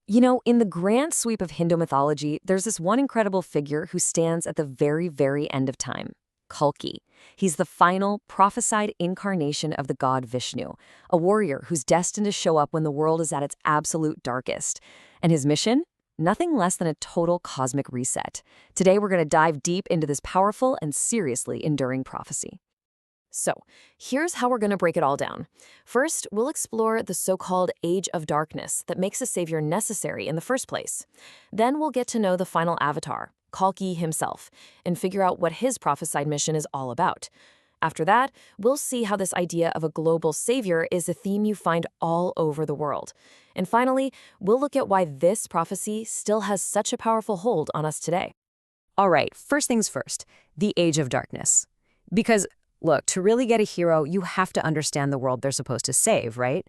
You know, in the grand sweep of Hindu mythology, there's this one incredible figure who stands at the very, very end of time. Kalki. He's the final, prophesied incarnation of the god Vishnu, a warrior who's destined to show up when the world is at its absolute darkest. And his mission? Nothing less than a total cosmic reset. Today, we're going to dive deep into this powerful and seriously enduring prophecy. So, here's how we're going to break it all down. First, we'll explore the so-called Age of Darkness that makes a savior necessary in the first place. Then we'll get to know the final avatar, Kalki himself, and figure out what his prophesied mission is all about. After that, we'll see how this idea of a global savior is a theme you find all over the world. And finally, we'll look at why this prophecy still has such a powerful hold on us today. All right, first things first, the Age of Darkness. Because, look, to really get a hero, you have to understand the world they're supposed to save, right?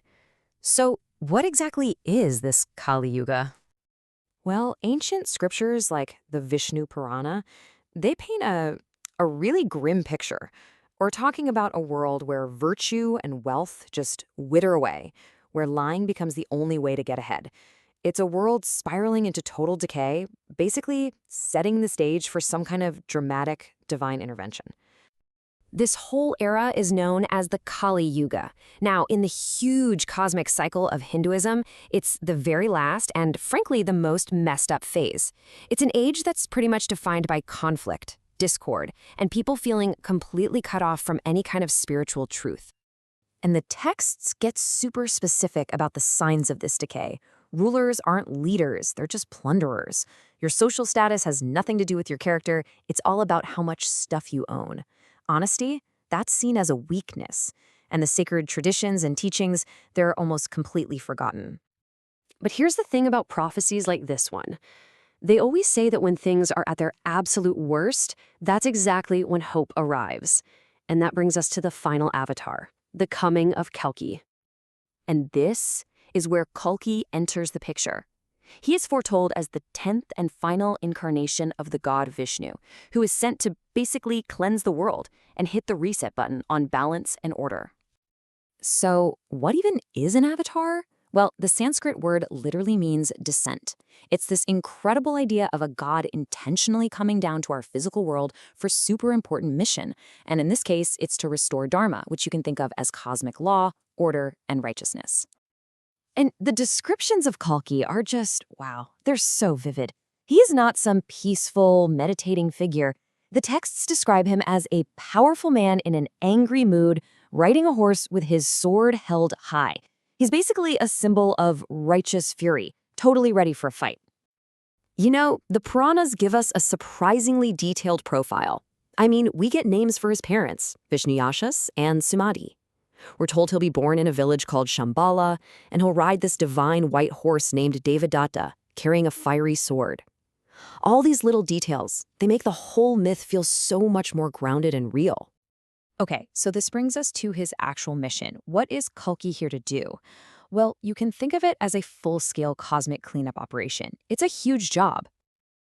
So, what exactly is this Kali Yuga? Well, ancient scriptures like the Vishnu Purana, they paint a really grim picture. We're talking about a world where virtue and wealth just wither away, where lying becomes the only way to get ahead. It's a world spiraling into total decay, basically setting the stage for some kind of dramatic divine intervention. This whole era is known as the Kali Yuga. Now, in the huge cosmic cycle of Hinduism, it's the very last and, frankly, the most messed up phase. It's an age that's pretty much defined by conflict, discord, and people feeling completely cut off from any kind of spiritual truth. And the texts get super specific about the signs of this decay. Rulers aren't leaders, they're just plunderers. Your social status has nothing to do with your character, it's all about how much stuff you own. Honesty, that's seen as a weakness, and the sacred traditions and teachings, they're almost completely forgotten. But here's the thing about prophecies like this one. They always say that when things are at their absolute worst, that's exactly when hope arrives. And that brings us to the final avatar, the coming of Kalki. And this is where Kalki enters the picture. He is foretold as the 10th and final incarnation of the god Vishnu, who is sent to basically cleanse the world and hit the reset button on balance and order. So, what even is an avatar? Well, the Sanskrit word literally means descent. It's this incredible idea of a god intentionally coming down to our physical world for super important mission. And in this case, it's to restore Dharma, which you can think of as cosmic law, order, and righteousness. And the descriptions of Kalki are just, wow, they're so vivid. He is not some peaceful, meditating figure. The texts describe him as a powerful man in an angry mood, riding a horse with his sword held high. He's basically a symbol of righteous fury, totally ready for a fight. You know, the Puranas give us a surprisingly detailed profile. I mean, we get names for his parents, Vishnuyashas and Sumati. We're told he'll be born in a village called Shambhala, and he'll ride this divine white horse named Devadatta, carrying a fiery sword. All these little details, they make the whole myth feel so much more grounded and real. Okay, so this brings us to his actual mission. What is Kalki here to do? Well, you can think of it as a full-scale cosmic cleanup operation. It's a huge job.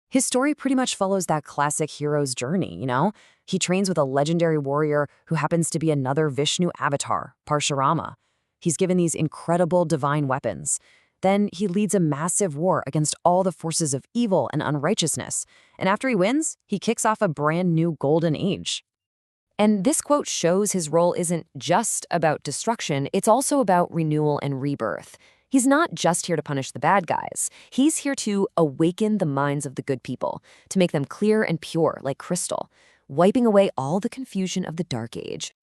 His story pretty much follows that classic hero's journey, you know? He trains with a legendary warrior who happens to be another Vishnu avatar, Parshurama. He's given these incredible divine weapons. Then he leads a massive war against all the forces of evil and unrighteousness. And after he wins, he kicks off a brand new golden age. And this quote shows his role isn't just about destruction, it's also about renewal and rebirth. He's not just here to punish the bad guys. He's here to awaken the minds of the good people, to make them clear and pure like crystal, wiping away all the confusion of the Dark Age.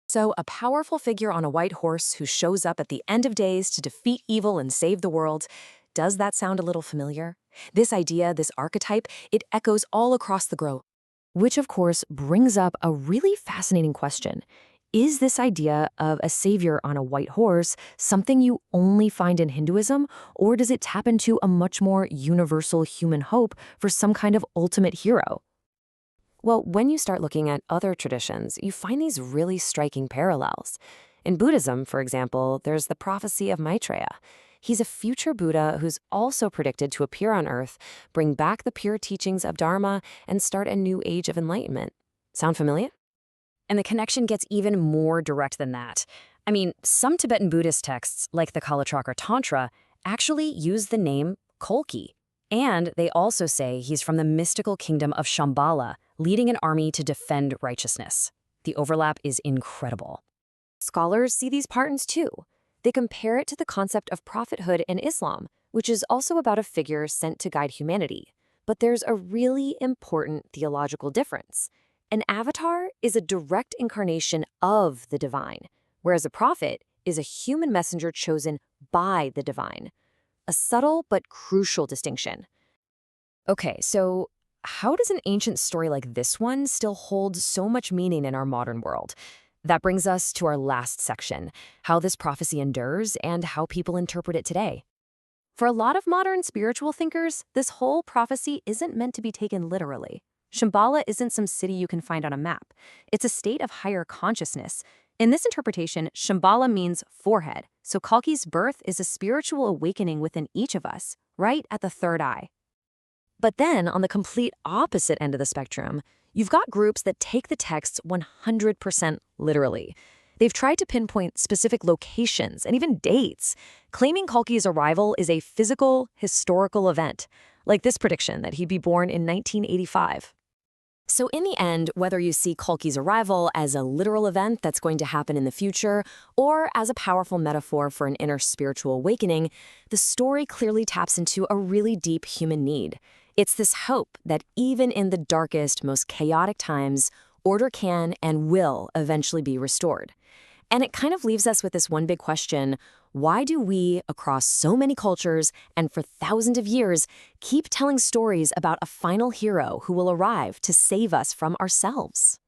So, a powerful figure on a white horse who shows up at the end of days to defeat evil and save the world. Does that sound a little familiar? This idea, this archetype, it echoes all across the globe. Which, of course, brings up a really fascinating question. Is this idea of a savior on a white horse something you only find in Hinduism, or does it tap into a much more universal human hope for some kind of ultimate hero? Well, when you start looking at other traditions, you find these really striking parallels. In Buddhism, for example, there's the prophecy of Maitreya. He's a future Buddha who's also predicted to appear on Earth, bring back the pure teachings of Dharma, and start a new age of enlightenment. Sound familiar? And the connection gets even more direct than that. I mean, some Tibetan Buddhist texts, like the Kalachakra Tantra, actually use the name Kalki. And they also say he's from the mystical kingdom of Shambhala, leading an army to defend righteousness. The overlap is incredible. Scholars see these patterns too. They compare it to the concept of prophethood in Islam, which is also about a figure sent to guide humanity. But there's a really important theological difference. An avatar is a direct incarnation of the divine, whereas a prophet is a human messenger chosen by the divine. A subtle but crucial distinction. Okay, so how does an ancient story like this one still hold so much meaning in our modern world? That brings us to our last section, how this prophecy endures and how people interpret it today. For a lot of modern spiritual thinkers, this whole prophecy isn't meant to be taken literally. Shambhala isn't some city you can find on a map. It's a state of higher consciousness. In this interpretation, Shambhala means forehead, so Kalki's birth is a spiritual awakening within each of us, right at the third eye. But then, on the complete opposite end of the spectrum, you've got groups that take the texts 100% literally. They've tried to pinpoint specific locations and even dates, claiming Kalki's arrival is a physical, historical event, like this prediction that he'd be born in 1985. So in the end, whether you see Kalki's arrival as a literal event that's going to happen in the future, or as a powerful metaphor for an inner spiritual awakening, the story clearly taps into a really deep human need. It's this hope that even in the darkest, most chaotic times, order can and will eventually be restored. And it kind of leaves us with this one big question: why do we, across so many cultures and for thousands of years, keep telling stories about a final hero who will arrive to save us from ourselves?